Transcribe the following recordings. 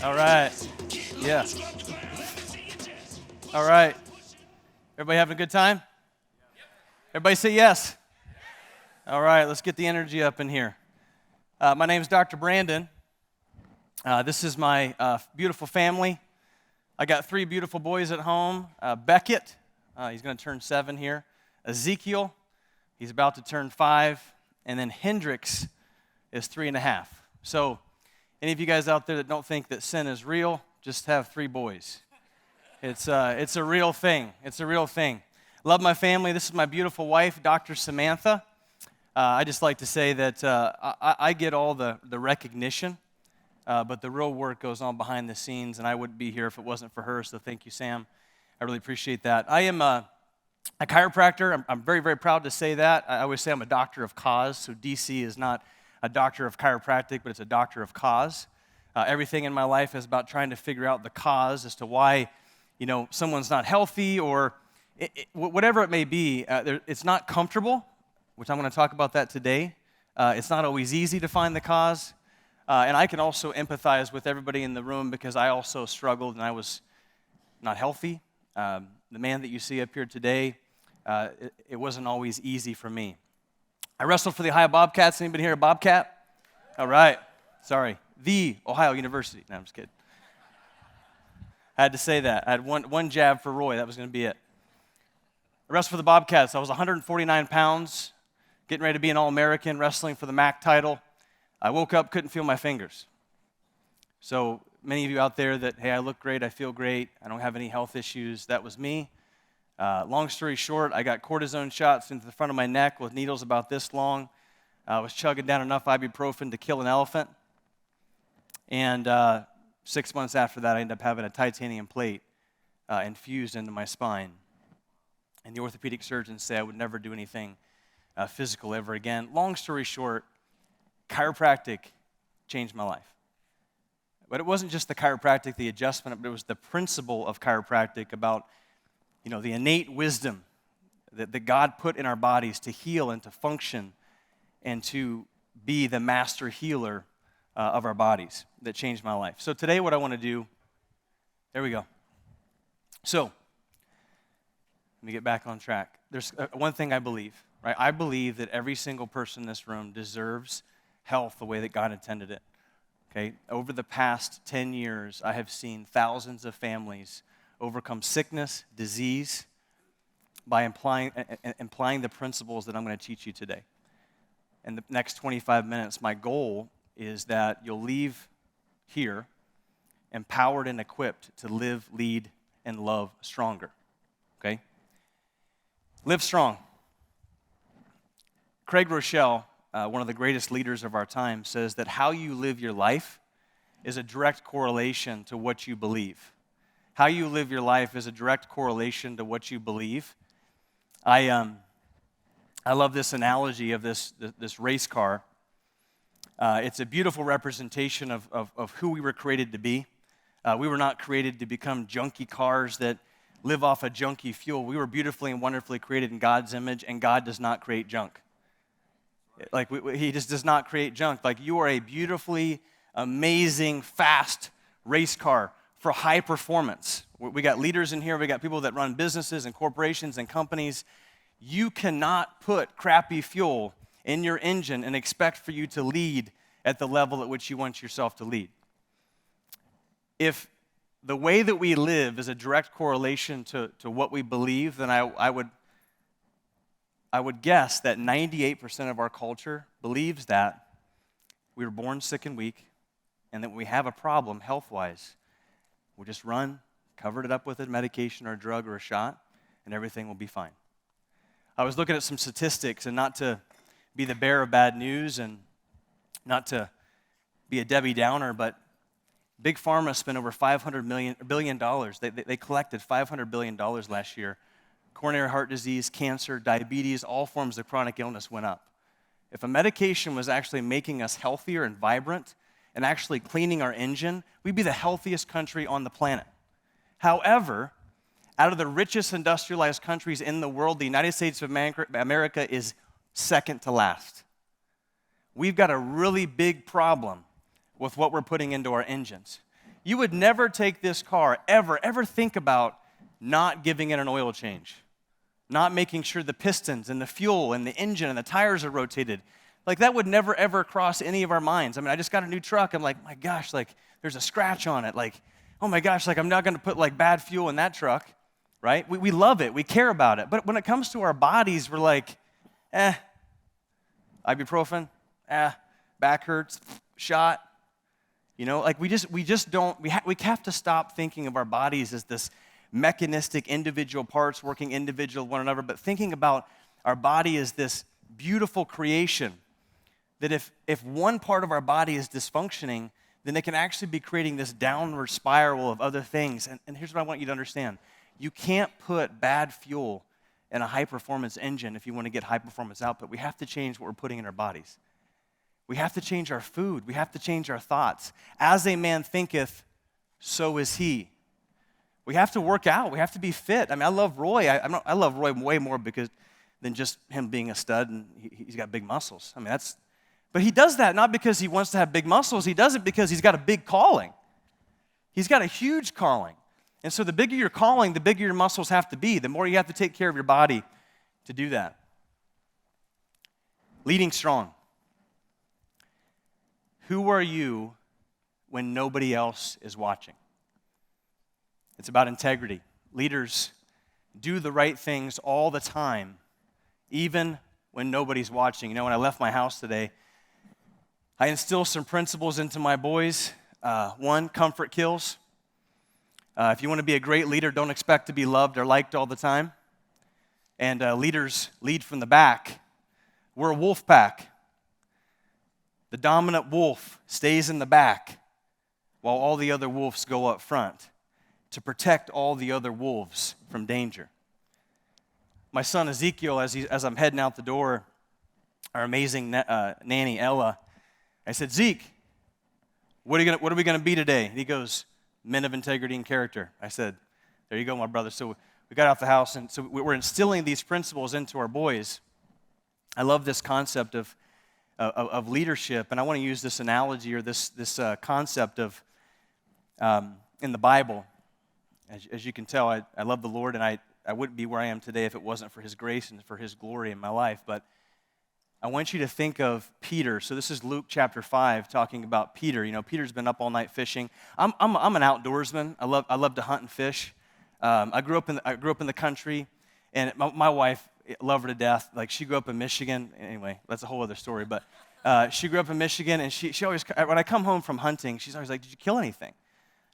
All right. Yeah. All right. Everybody having a good time? Everybody say yes. All right, let's get the energy up in here. My name is Dr. Brandon. This is my beautiful family. I got three beautiful boys at home. Beckett, he's going to turn 7 here. Ezekiel, he's about to turn 5. And then Hendrix is 3.5. So any of you guys out there that don't think that sin is real, just have 3 boys. It's a real thing. It's a real thing. Love my family. This is my beautiful wife, Dr. Samantha. I just like to say that I get all the recognition, but the real work goes on behind the scenes, and I wouldn't be here if it wasn't for her, so thank you, Sam. I really appreciate that. I am a chiropractor. I'm very, very proud to say that. I always say I'm a doctor of cause, so DC is not a doctor of chiropractic, but it's a doctor of cause. Everything in my life is about trying to figure out the cause as to why, someone's not healthy or whatever it may be. It's not comfortable, which I'm going to talk about that today. It's not always easy to find the cause. And I can also empathize with everybody in the room because I also struggled and I was not healthy. The man that you see up here today, it wasn't always easy for me. I wrestled for the Ohio Bobcats. Anybody here a Bobcat? All right. Sorry. The Ohio University. No, I'm just kidding. I had to say that. I had one jab for Roy. That was going to be it. I wrestled for the Bobcats. I was 149 pounds, getting ready to be an All-American, wrestling for the MAC title. I woke up, couldn't feel my fingers. So many of you out there that, hey, I look great, I feel great, I don't have any health issues, that was me. Long story short, I got cortisone shots into the front of my neck with needles about this long. I was chugging down enough ibuprofen to kill an elephant. And 6 months after that, I ended up having a titanium plate infused into my spine. And the orthopedic surgeons say I would never do anything physical ever again. Long story short, chiropractic changed my life. But it wasn't just the chiropractic, the adjustment, but it was the principle of chiropractic about, the innate wisdom that God put in our bodies to heal and to function and to be the master healer of our bodies that changed my life. So today what I want to do, there we go. So, let me get back on track. There's one thing I believe, right? I believe that every single person in this room deserves health the way that God intended it. Okay? Over the past 10 years, I have seen thousands of families overcome sickness, disease, by applying the principles that I'm going to teach you today. In the next 25 minutes, my goal is that you'll leave here empowered and equipped to live, lead, and love stronger. Okay? Live strong. Craig Rochelle, one of the greatest leaders of our time, says that how you live your life is a direct correlation to what you believe. How you live your life is a direct correlation to what you believe. I love this analogy of this race car. It's a beautiful representation of who we were created to be. We were not created to become junky cars that live off of junky fuel. We were beautifully and wonderfully created in God's image, and God does not create junk. Like, He just does not create junk. Like, you are a beautifully, amazing, fast race car for high performance. We got leaders in here. We got people that run businesses and corporations and companies. You cannot put crappy fuel in your engine and expect for you to lead at the level at which you want yourself to lead. If the way that we live is a direct correlation to what we believe, then I would guess that 98% of our culture believes that we were born sick and weak, and that when we have a problem health-wise, we'll just run, cover it up with a medication or a drug or a shot, and everything will be fine. I was looking at some statistics, and not to be the bearer of bad news and not to be a Debbie Downer, but Big Pharma spent over $500 billion. They collected $500 billion last year. Coronary heart disease, cancer, diabetes, all forms of chronic illness went up. If a medication was actually making us healthier and vibrant and actually cleaning our engine, we'd be the healthiest country on the planet. However, out of the richest industrialized countries in the world, the United States of America is second to last. We've got a really big problem with what we're putting into our engines. You would never take this car, ever think about not giving it an oil change, not making sure the pistons and the fuel and the engine and the tires are rotated. Like, that would never, ever cross any of our minds. I mean, I just got a new truck. I'm like, my gosh, like, there's a scratch on it. Like, oh my gosh, like, I'm not going to put, like, bad fuel in that truck, right? We love it. We care about it. But when it comes to our bodies, we're like, ibuprofen, back hurts, shot. You know, like, we just don't, we have to stop thinking of our bodies as this mechanistic individual parts working individual one another, but thinking about our body as this beautiful creation that if one part of our body is dysfunctioning, then it can actually be creating this downward spiral of other things. And here's what I want you to understand. You can't put bad fuel in a high-performance engine if you want to get high-performance output. We have to change what we're putting in our bodies. We have to change our food. We have to change our thoughts. As a man thinketh, so is he. We have to work out. We have to be fit. I mean, I love Roy. I love Roy way more than just him being a stud and he's got big muscles. I mean, but he does that not because he wants to have big muscles. He does it because he's got a big calling. He's got a huge calling. And so the bigger your calling, the bigger your muscles have to be. The more you have to take care of your body to do that. Leading strong. Who are you when nobody else is watching? It's about integrity. Leaders do the right things all the time, even when nobody's watching. You know, when I left my house today, I instilled some principles into my boys. One, comfort kills. If you want to be a great leader, don't expect to be loved or liked all the time. And leaders lead from the back. We're a wolf pack. The dominant wolf stays in the back while all the other wolves go up front to protect all the other wolves from danger. My son Ezekiel, as I'm heading out the door, our amazing nanny Ella, I said, Zeke, what are we going to be today? And he goes, men of integrity and character. I said, there you go, my brother. So we got out the house, and so we're instilling these principles into our boys. I love this concept of leadership, and I want to use this analogy or this concept of in the Bible. As you can tell, I love the Lord, and I wouldn't be where I am today if it wasn't for His grace and for His glory in my life. But I want you to think of Peter. So this is Luke chapter 5, talking about Peter. You know, Peter's been up all night fishing. I'm an outdoorsman. I love to hunt and fish. I grew up in the country, and my wife, love her to death. Like, she grew up in Michigan. Anyway, that's a whole other story. But she grew up in Michigan, and she always, when I come home from hunting, she's always like, did you kill anything?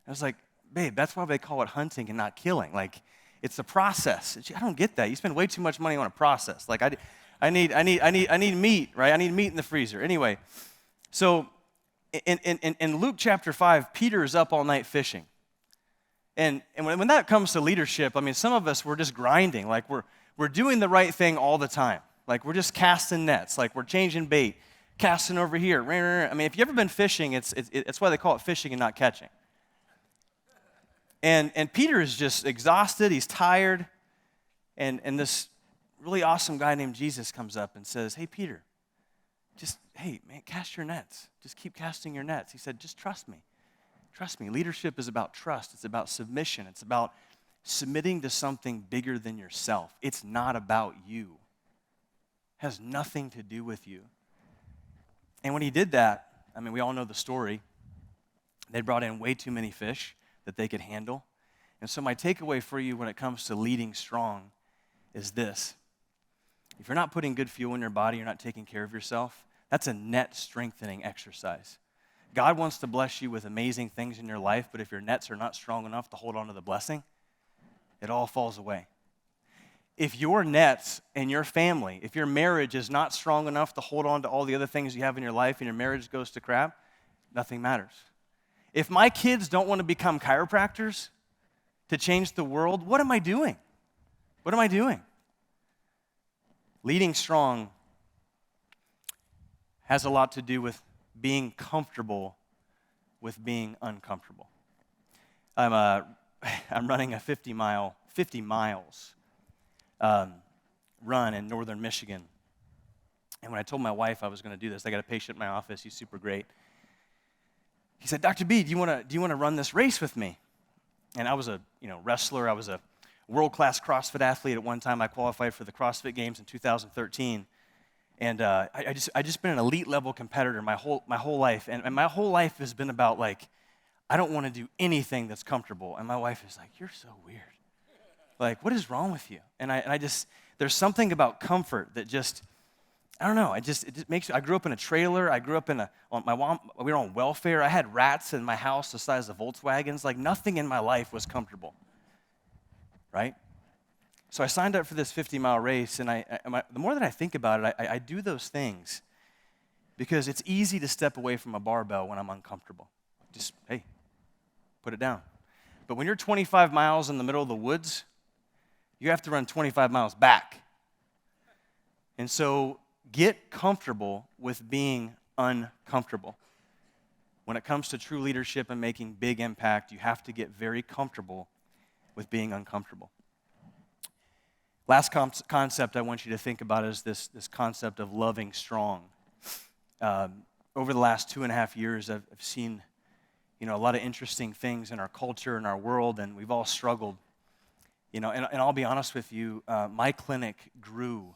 I was like, babe, that's why they call it hunting and not killing. Like, it's a process. I don't get that. You spend way too much money on a process. Like, I need meat, right? I need meat in the freezer. Anyway, so in Luke chapter 5, Peter is up all night fishing. And when that comes to leadership, I mean, some of us, we're just grinding. Like, we're doing the right thing all the time. Like, we're just casting nets. Like, we're changing bait, casting over here. I mean, if you've ever been fishing, it's why they call it fishing and not catching. And Peter is just exhausted. He's tired. And this really awesome guy named Jesus comes up and says, hey, Peter, hey, man, cast your nets. Just keep casting your nets. He said, just trust me. Trust me. Leadership is about trust. It's about submission. It's about submitting to something bigger than yourself. It's not about you. It has nothing to do with you. And when he did that, I mean, we all know the story. They brought in way too many fish that they could handle. And so my takeaway for you when it comes to leading strong is this. If you're not putting good fuel in your body, you're not taking care of yourself, that's a net strengthening exercise. God wants to bless you with amazing things in your life, but if your nets are not strong enough to hold on to the blessing, it all falls away. If your nets and your family, if your marriage is not strong enough to hold on to all the other things you have in your life and your marriage goes to crap, nothing matters. If my kids don't want to become chiropractors to change the world, what am I doing? What am I doing? Leading strong has a lot to do with being comfortable with being uncomfortable. I'm running a 50 miles run in northern Michigan. And when I told my wife I was going to do this, I got a patient in my office. He's super great. he said, Dr. B, do you want to run this race with me? And I was a wrestler. I was a world-class CrossFit athlete at one time. I qualified for the CrossFit Games in 2013. And I just been an elite level competitor my whole life. And my whole life has been about, like, I don't want to do anything that's comfortable. And my wife is like, you're so weird. Like, what is wrong with you? And I just, there's something about comfort that just, I don't know, it just makes, I grew up in a trailer. I grew up we were on welfare. I had rats in my house the size of Volkswagens. Like, nothing in my life was comfortable, right? So I signed up for this 50-mile race, and the more that I think about it, I do those things because it's easy to step away from a barbell when I'm uncomfortable. Just, hey, put it down. But when you're 25 miles in the middle of the woods, you have to run 25 miles back. And so get comfortable with being uncomfortable. When it comes to true leadership and making big impact, you have to get very comfortable with being uncomfortable. Last concept I want you to think about is this concept of loving strong. Over the last 2.5 years, I've seen a lot of interesting things in our culture and our world, and we've all struggled. And I'll be honest with you, my clinic grew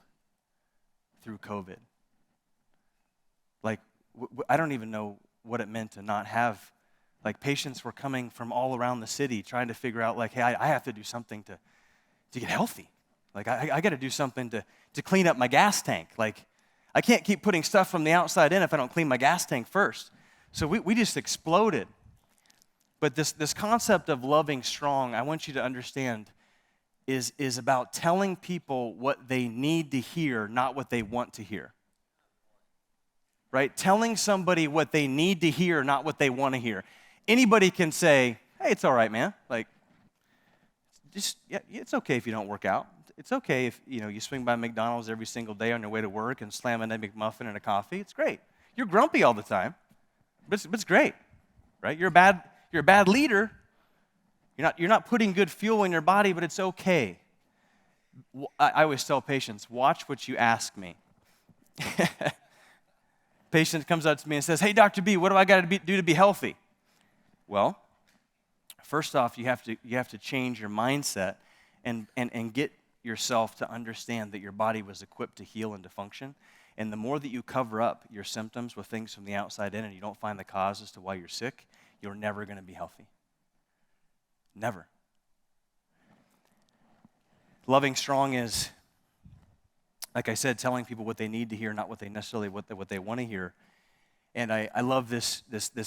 through COVID. Like, I don't even know what it meant to not have, like, patients were coming from all around the city trying to figure out, like, hey, I have to do something to get healthy. Like, I got to do something to clean up my gas tank. Like, I can't keep putting stuff from the outside in if I don't clean my gas tank first. So we just exploded. But this concept of loving strong, I want you to understand, is about telling people what they need to hear, not what they want to hear. Right? Telling somebody what they need to hear, not what they want to hear. Anybody can say, hey, it's all right, man. Like, it's okay if you don't work out. It's okay if you swing by McDonald's every single day on your way to work and slam an Egg McMuffin and a coffee. It's great. You're grumpy all the time, but it's great, right? You're a bad leader. You're not putting good fuel in your body, but it's okay. I always tell patients, watch what you ask me. Patient comes up to me and says, hey, Dr. B, what do I got to do to be healthy? Well, first off, you have to change your mindset and get yourself to understand that your body was equipped to heal and to function. And the more that you cover up your symptoms with things from the outside in and you don't find the cause as to why you're sick, you're never going to be healthy. Never. Loving strong is, like I said, telling people what they need to hear, not what they necessarily what they want to hear. And I love this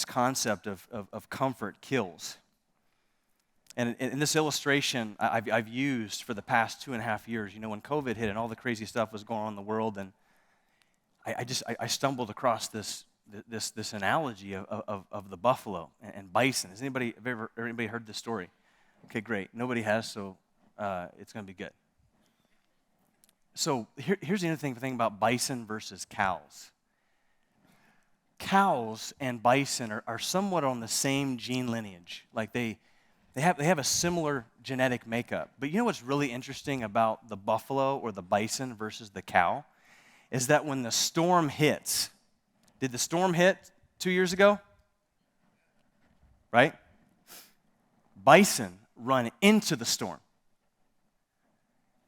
concept of comfort kills. And in this illustration I've used for the past 2.5 years, when COVID hit and all the crazy stuff was going on in the world, and I stumbled across this analogy of the buffalo and bison. Has anybody heard this story? Okay, great. Nobody has, so it's going to be good. So here's the interesting thing about bison versus cows. Cows and bison are somewhat on the same gene lineage. Like they have a similar genetic makeup. But you know what's really interesting about the buffalo or the bison versus the cow? Is that when the storm hits, did the storm hit 2 years ago? Right? Bison run into the storm.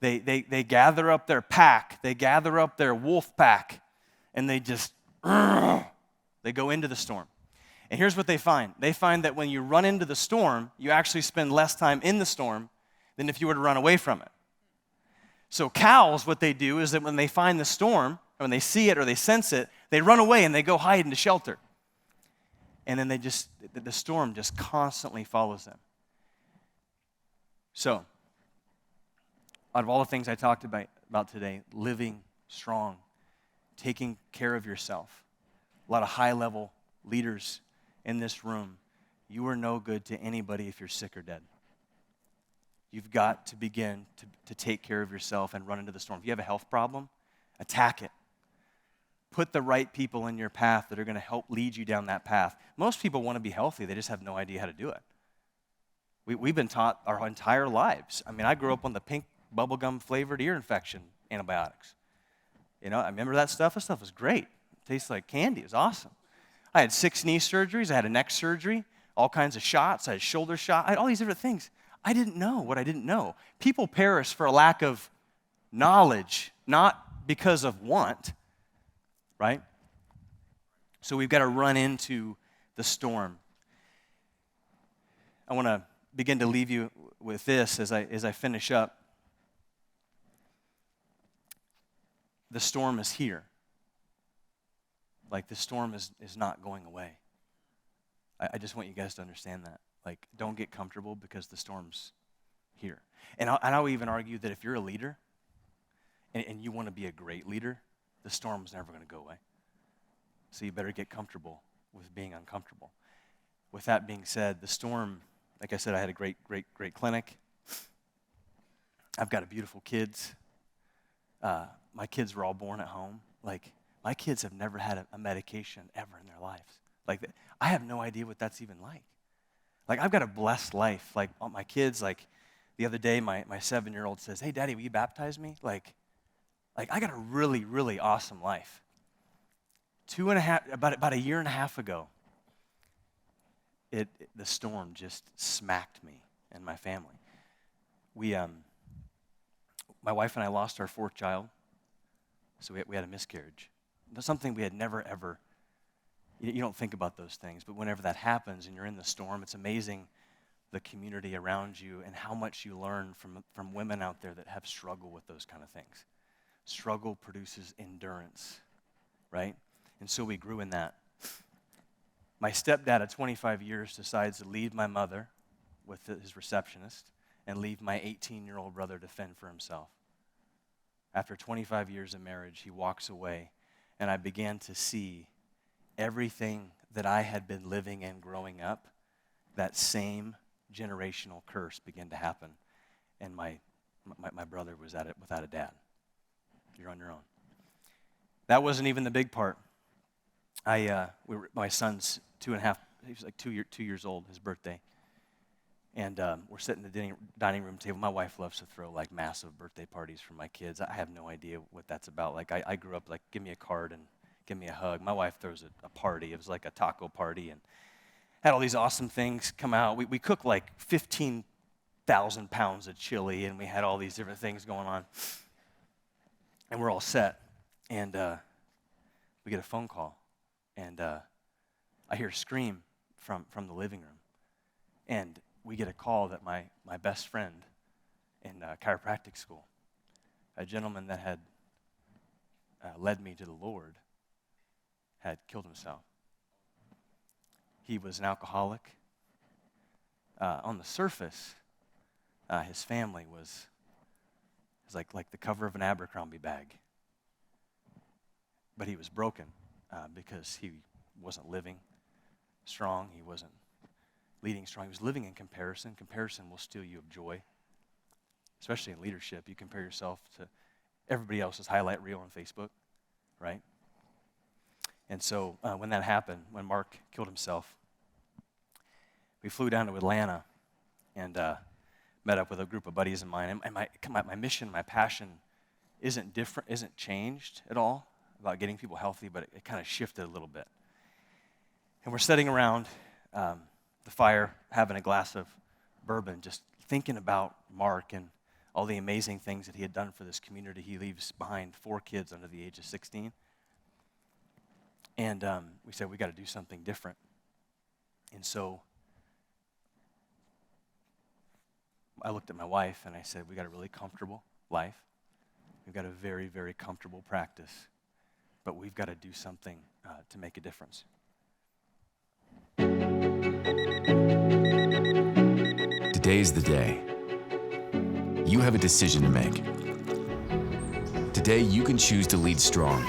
They gather up their pack, they gather up their wolf pack, and they just, they go into the storm. And here's what they find. They find that when you run into the storm, you actually spend less time in the storm than if you were to run away from it. So cows, what they do is that when they find the storm, or when they see it or they sense it, they run away and they go hide into shelter. And then the storm just constantly follows them. So, out of all the things I talked about today, living strong, taking care of yourself, a lot of high-level leaders in this room, you are no good to anybody if you're sick or dead. You've got to begin to take care of yourself and run into the storm. If you have a health problem, attack it. Put the right people in your path that are going to help lead you down that path. Most people want to be healthy. They just have no idea how to do it. We've been taught our entire lives. I mean, I grew up on the pink bubblegum flavored ear infection antibiotics. I remember that stuff. That stuff was great. It tastes like candy. It was awesome. I had 6 knee surgeries. I had a neck surgery, all kinds of shots. I had shoulder shot. I had all these different things. I didn't know what I didn't know. People perish for a lack of knowledge, not because of want, right? So we've got to run into the storm. I want to begin to leave you with this as I finish up. The storm is here. Like, the storm is not going away. I just want you guys to understand that. Like, don't get comfortable because the storm's here. And I'll even argue that if you're a leader and you want to be a great leader, the storm's never going to go away. So you better get comfortable with being uncomfortable. With that being said, the storm, like I said, I had a great clinic. I've got beautiful kids. My kids were all born at home. Like, my kids have never had a medication ever in their lives. Like, I have no idea what that's even like. Like, I've got a blessed life. Like, all my kids, like, the other day, my 7-year-old says, "Hey, Daddy, will you baptize me?" Like I got a really, really awesome life. About a year and a half ago, the storm just smacked me and my family. My wife and I lost our 4th child, so we had a miscarriage. That's something we had never, ever, you don't think about those things, but whenever that happens and you're in the storm, it's amazing the community around you and how much you learn from women out there that have struggled with those kind of things. Struggle produces endurance, right? And so we grew in that. My stepdad at 25 years decides to leave my mother with his receptionist and leave my 18-year-old brother to fend for himself. After 25 years of marriage, he walks away, and I began to see everything that I had been living and growing up, that same generational curse began to happen. And my brother was at it without a dad. You're on your own. That wasn't even the big part. My son's 2.5, he was like 2 years old, his birthday. And we're sitting at the dining room table. My wife loves to throw like massive birthday parties for my kids. I have no idea what that's about. Like I grew up like, give me a card and give me a hug. My wife throws a party. It was like a taco party and had all these awesome things come out. We cooked like 15,000 pounds of chili and we had all these different things going on. And we're all set. And we get a phone call. And I hear a scream from the living room. And we get a call that my best friend in chiropractic school, a gentleman that had led me to the Lord, had killed himself. He was an alcoholic. On the surface, his family was like the cover of an Abercrombie bag. But he was broken because he wasn't living strong. He wasn't leading strong. He was living in comparison. Comparison will steal you of joy, especially in leadership. You compare yourself to everybody else's highlight reel on Facebook, right? And so when that happened, when Mark killed himself, we flew down to Atlanta and met up with a group of buddies of mine. And my mission, my passion isn't changed at all about getting people healthy, but it kind of shifted a little bit. And we're sitting around the fire, having a glass of bourbon, just thinking about Mark and all the amazing things that he had done for this community. He leaves behind 4 kids under the age of 16. And we said, we got to do something different. And so I looked at my wife and I said, we got a really comfortable life. We've got a very, very comfortable practice. But we've got to do something to make a difference. Today's the day. You have a decision to make. Today, you can choose to lead strong,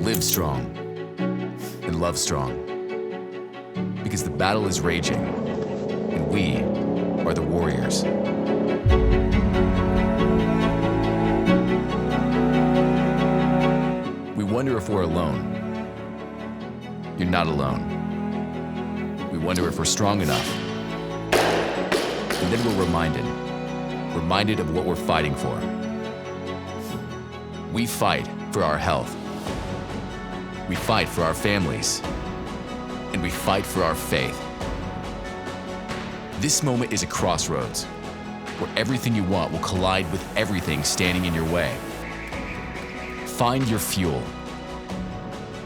live strong, and love strong. Because the battle is raging, and we are the warriors. We wonder if we're alone. You're not alone. We wonder if we're strong enough. And then we're reminded of what we're fighting for. We fight for our health. We fight for our families. and we fight for our faith. This moment is a crossroads where everything you want will collide with everything standing in your way. Find your fuel.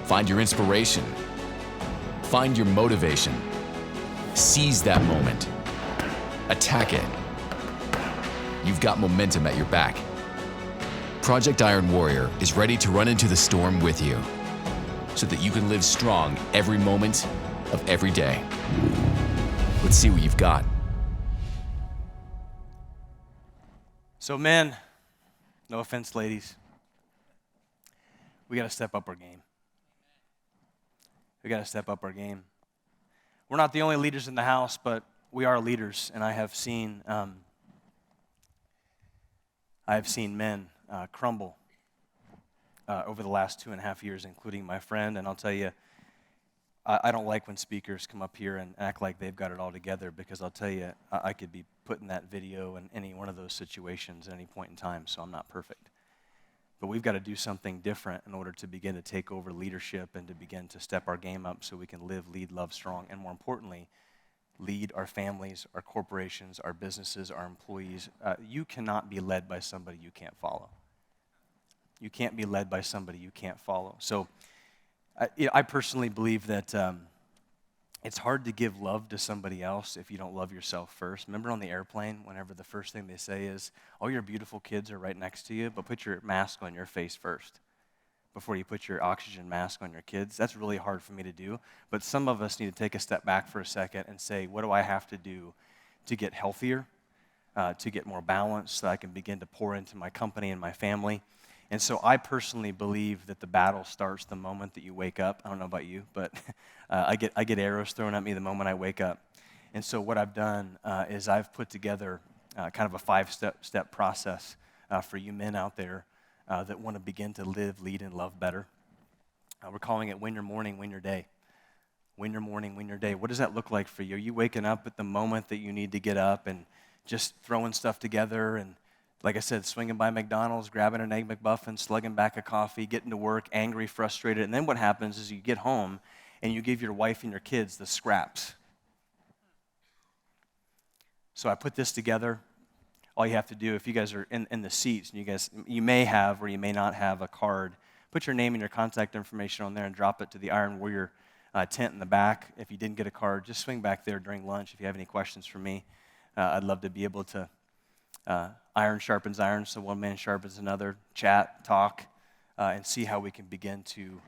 Find your inspiration. Find your motivation. Seize that moment. Attack it. You've got momentum at your back. Project Iron Warrior is ready to run into the storm with you so that you can live strong every moment of every day. Let's see what you've got. So men, no offense, ladies, we got to step up our game. We got to step up our game. We're not the only leaders in the house, but we are leaders, and I have seen men crumble over the last 2.5 years, including my friend. And I'll tell you, I don't like when speakers come up here and act like they've got it all together, because I'll tell you, I could be put in that video in any one of those situations at any point in time, so I'm not perfect. But we've got to do something different in order to begin to take over leadership and to begin to step our game up so we can live, lead, love strong, and more importantly, lead our families, our corporations, our businesses, our employees. You cannot be led by somebody you can't follow. You can't be led by somebody you can't follow. So I personally believe that it's hard to give love to somebody else if you don't love yourself first. Remember on the airplane, whenever the first thing they say is, all your beautiful kids are right next to you, but put your mask on your face first before you put your oxygen mask on your kids. That's really hard for me to do, but some of us need to take a step back for a second and say, what do I have to do to get healthier, to get more balanced, so that I can begin to pour into my company and my family? And so I personally believe that the battle starts the moment that you wake up. I don't know about you, but I get arrows thrown at me the moment I wake up. And so what I've done is I've put together kind of a 5-step process for you men out there that want to begin to live, lead, and love better. We're calling it Win Your Morning, Win Your Day. Win your morning, win your day. What does that look like for you? Are you waking up at the moment that you need to get up and just throwing stuff together and, like I said, swinging by McDonald's, grabbing an Egg McMuffin, slugging back a coffee, getting to work, angry, frustrated, and then what happens is you get home and you give your wife and your kids the scraps. So I put this together. All you have to do, if you guys are in the seats, and you may have or you may not have a card, put your name and your contact information on there and drop it to the Iron Warrior tent in the back. If you didn't get a card, just swing back there during lunch if you have any questions for me. I'd love to be able to iron sharpens iron, so one man sharpens another, chat, talk, and see how we can begin to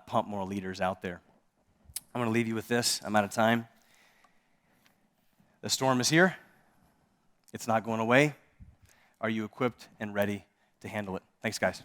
pump more leaders out there. I'm going to leave you with this. I'm out of time. The storm is here. It's not going away. Are you equipped and ready to handle it? Thanks, guys.